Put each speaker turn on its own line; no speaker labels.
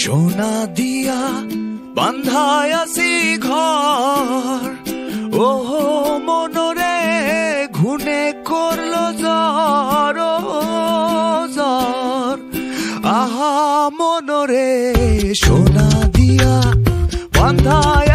সোনা দিয়া বান্ধায় আছি ঘর, ওহো মনরে ঘুনে করলো জ্বর, জ্বর আহা মনরে সোনা দিয়া বান্ধায়